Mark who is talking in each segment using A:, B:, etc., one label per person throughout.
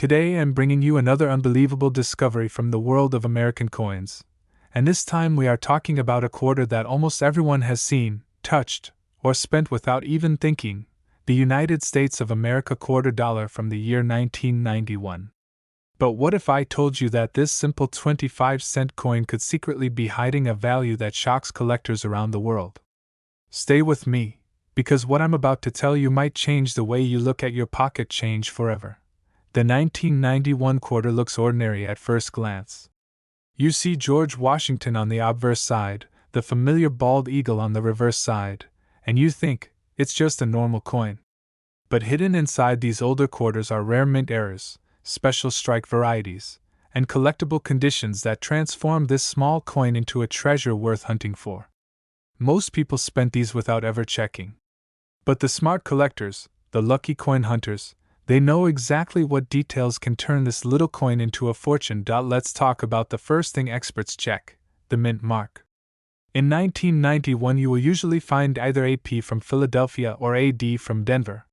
A: Today I'm bringing you another unbelievable discovery from the world of American coins, and this time we are talking about a quarter that almost everyone has seen, touched, or spent without even thinking, the United States of America $quarter from the year 1991. But what if I told you that this simple 25-cent coin could secretly be hiding a value that shocks collectors around the world? Stay with me, because what I'm about to tell you might change the way you look at your pocket change forever. The 1991 quarter looks ordinary at first glance. You see George Washington on the obverse side, the familiar bald eagle on the reverse side, and you think, it's just a normal coin. But hidden inside these older quarters are rare mint errors, special strike varieties, and collectible conditions that transform this small coin into a treasure worth hunting for. Most people spent these without ever checking. But the smart collectors, the lucky coin hunters, they know exactly what details can turn this little coin into a fortune. Let's talk about the first thing experts check: the mint mark. In 1991, you will usually find either AP from Philadelphia or AD from Denver.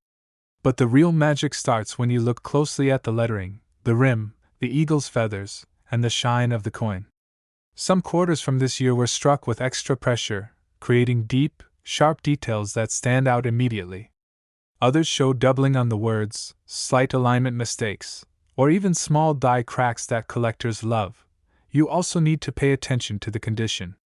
A: But the real magic starts when you look closely at the lettering, the rim, the eagle's feathers, and the shine of the coin. Some quarters from this year were struck with extra pressure, creating deep, sharp details that stand out immediately. Others show doubling on the words, slight alignment mistakes, or even small die cracks that collectors love. You also need to pay attention to the condition.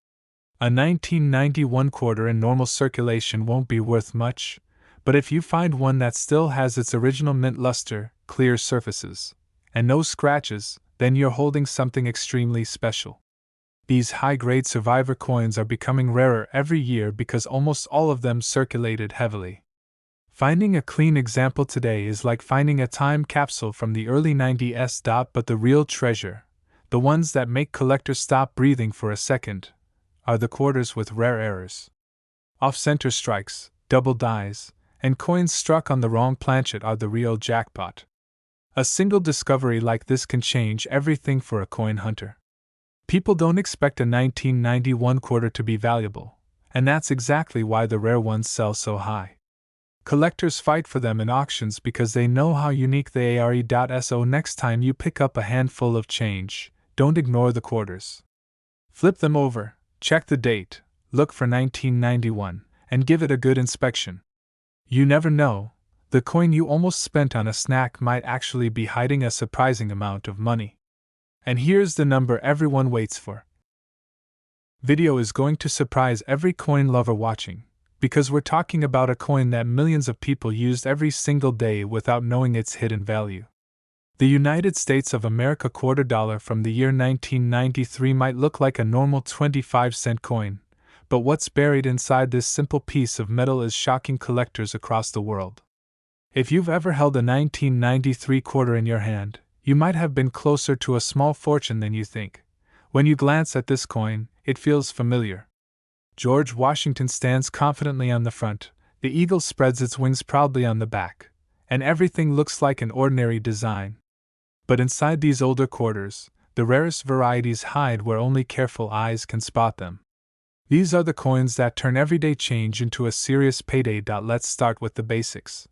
A: A 1991 quarter in normal circulation won't be worth much, but if you find one that still has its original mint luster, clear surfaces, and no scratches, then you're holding something extremely special. These high-grade survivor coins are becoming rarer every year because almost all of them circulated heavily. Finding a clean example today is like finding a time capsule from the early 90s. But the real treasure, the ones that make collectors stop breathing for a second, are the quarters with rare errors. Off-center strikes, double dies, and coins struck on the wrong planchet are the real jackpot. A single discovery like this can change everything for a coin hunter. People don't expect a 1991 quarter to be valuable, and that's exactly why the rare ones sell so high. Collectors fight for them in auctions because they know how unique they are. So next time you pick up a handful of change, don't ignore the quarters. Flip them over, check the date, look for 1991, and give it a good inspection. You never know, the coin you almost spent on a snack might actually be hiding a surprising amount of money. And here's the number everyone waits for. Video is going to surprise every coin lover watching, because we're talking about a coin that millions of people used every single day without knowing its hidden value. The United States of America $quarter from the year 1993 might look like a normal 25-cent coin, but what's buried inside this simple piece of metal is shocking collectors across the world. If you've ever held a 1993 quarter in your hand, you might have been closer to a small fortune than you think. When you glance at this coin, it feels familiar. George Washington stands confidently on the front, the eagle spreads its wings proudly on the back, and everything looks like an ordinary design. But inside these older quarters, the rarest varieties hide where only careful eyes can spot them. These are the coins that turn everyday change into a serious payday. Let's start with the basics.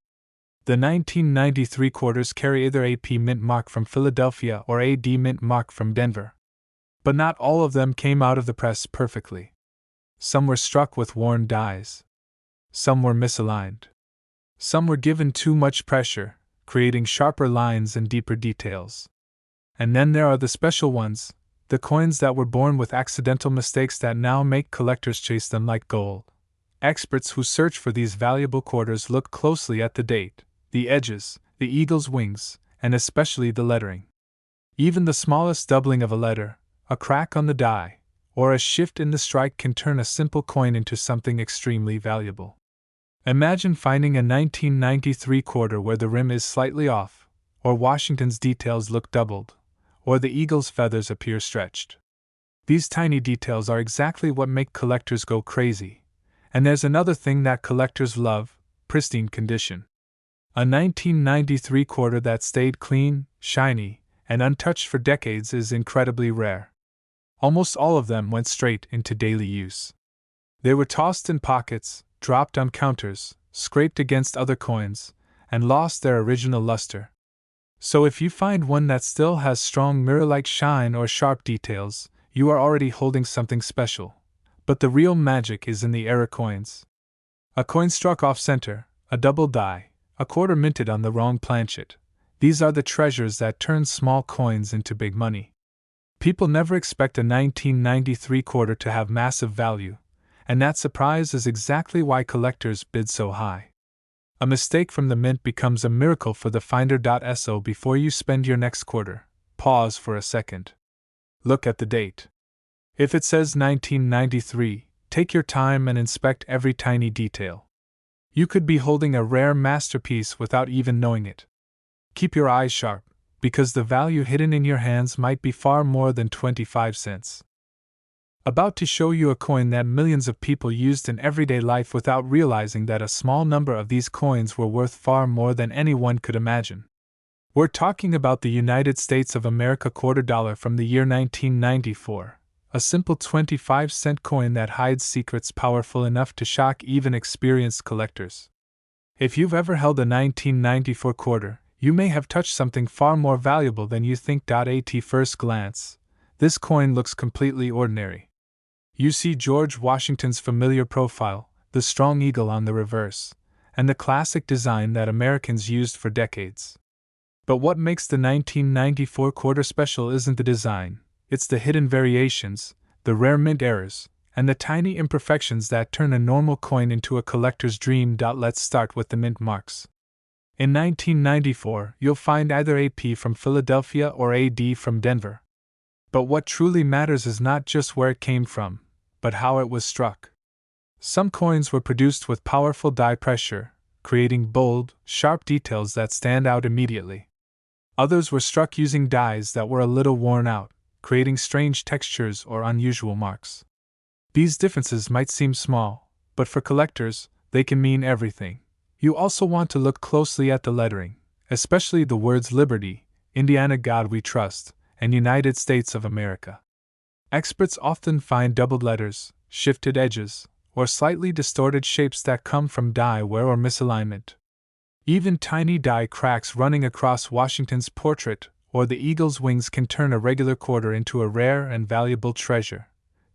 A: The 1993 quarters carry either AP mint mark from Philadelphia or AD mint mark from Denver. But not all of them came out of the press perfectly. Some were struck with worn dies. Some were misaligned. Some were given too much pressure, creating sharper lines and deeper details. And then there are the special ones, the coins that were born with accidental mistakes that now make collectors chase them like gold. Experts who search for these valuable quarters look closely at the date, the edges, the eagle's wings, and especially the lettering. Even the smallest doubling of a letter, a crack on the die, or a shift in the strike can turn a simple coin into something extremely valuable. Imagine finding a 1993 quarter where the rim is slightly off, or Washington's details look doubled, or the eagle's feathers appear stretched. These tiny details are exactly what make collectors go crazy. And there's another thing that collectors love: pristine condition. A 1993 quarter that stayed clean, shiny, and untouched for decades is incredibly rare. Almost all of them went straight into daily use. They were tossed in pockets, dropped on counters, scraped against other coins, and lost their original luster. So if you find one that still has strong mirror-like shine or sharp details, you are already holding something special. But the real magic is in the error coins. A coin struck off-center, a double die, a quarter minted on the wrong planchet. These are the treasures that turn small coins into big money. People never expect a 1993 quarter to have massive value, and that surprise is exactly why collectors bid so high. A mistake from the mint becomes a miracle for the finder. So before you spend your next quarter, pause for a second. Look at the date. If it says 1993, take your time and inspect every tiny detail. You could be holding a rare masterpiece without even knowing it. Keep your eyes sharp, because the value hidden in your hands might be far more than 25 cents. About to show you a coin that millions of people used in everyday life without realizing that a small number of these coins were worth far more than anyone could imagine. We're talking about the United States of America $quarter from the year 1994, a simple 25-cent coin that hides secrets powerful enough to shock even experienced collectors. If you've ever held a 1994 quarter, you may have touched something far more valuable than you think. At first glance, this coin looks completely ordinary. You see George Washington's familiar profile, the strong eagle on the reverse, and the classic design that Americans used for decades. But what makes the 1994 quarter special isn't the design, it's the hidden variations, the rare mint errors, and the tiny imperfections that turn a normal coin into a collector's dream. Let's start with the mint marks. In 1994, you'll find either AP from Philadelphia or AD from Denver. But what truly matters is not just where it came from, but how it was struck. Some coins were produced with powerful die pressure, creating bold, sharp details that stand out immediately. Others were struck using dies that were a little worn out, creating strange textures or unusual marks. These differences might seem small, but for collectors, they can mean everything. You also want to look closely at the lettering, especially the words Liberty, Indiana God We Trust, and United States of America. Experts often find doubled letters, shifted edges, or slightly distorted shapes that come from die wear or misalignment. Even tiny die cracks running across Washington's portrait or the eagle's wings can turn a regular quarter into a rare and valuable treasure.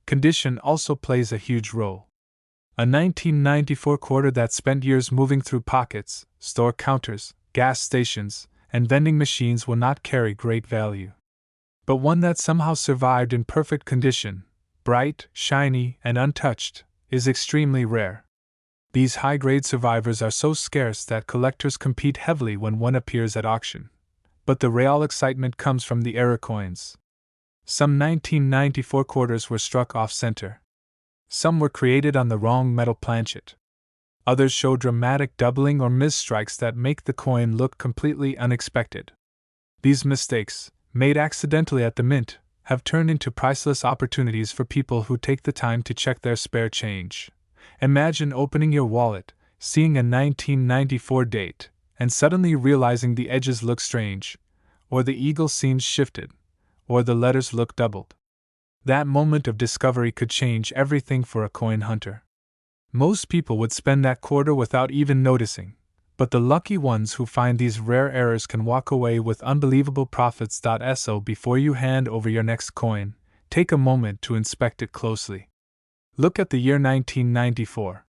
A: Condition also plays a huge role. A 1994 quarter that spent years moving through pockets, store counters, gas stations, and vending machines will not carry great value. But one that somehow survived in perfect condition, bright, shiny, and untouched, is extremely rare. These high-grade survivors are so scarce that collectors compete heavily when one appears at auction. But the real excitement comes from the error coins. Some 1994 quarters were struck off-center. Some were created on the wrong metal planchet. Others show dramatic doubling or misstrikes that make the coin look completely unexpected. These mistakes, made accidentally at the mint, have turned into priceless opportunities for people who take the time to check their spare change. Imagine opening your wallet, seeing a 1994 date, and suddenly realizing the edges look strange, or the eagle seems shifted, or the letters look doubled. That moment of discovery could change everything for a coin hunter. Most people would spend that quarter without even noticing, but the lucky ones who find these rare errors can walk away with unbelievable profits. So before you hand over your next coin, take a moment to inspect it closely. Look at the year 1994.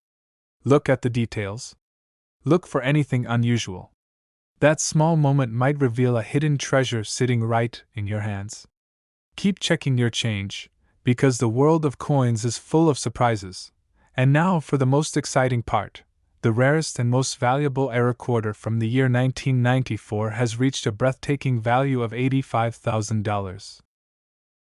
A: Look at the details. Look for anything unusual. That small moment might reveal a hidden treasure sitting right in your hands. Keep checking your change, because the world of coins is full of surprises. And now for the most exciting part. The rarest and most valuable error quarter from the year 1994 has reached a breathtaking value of $85,000.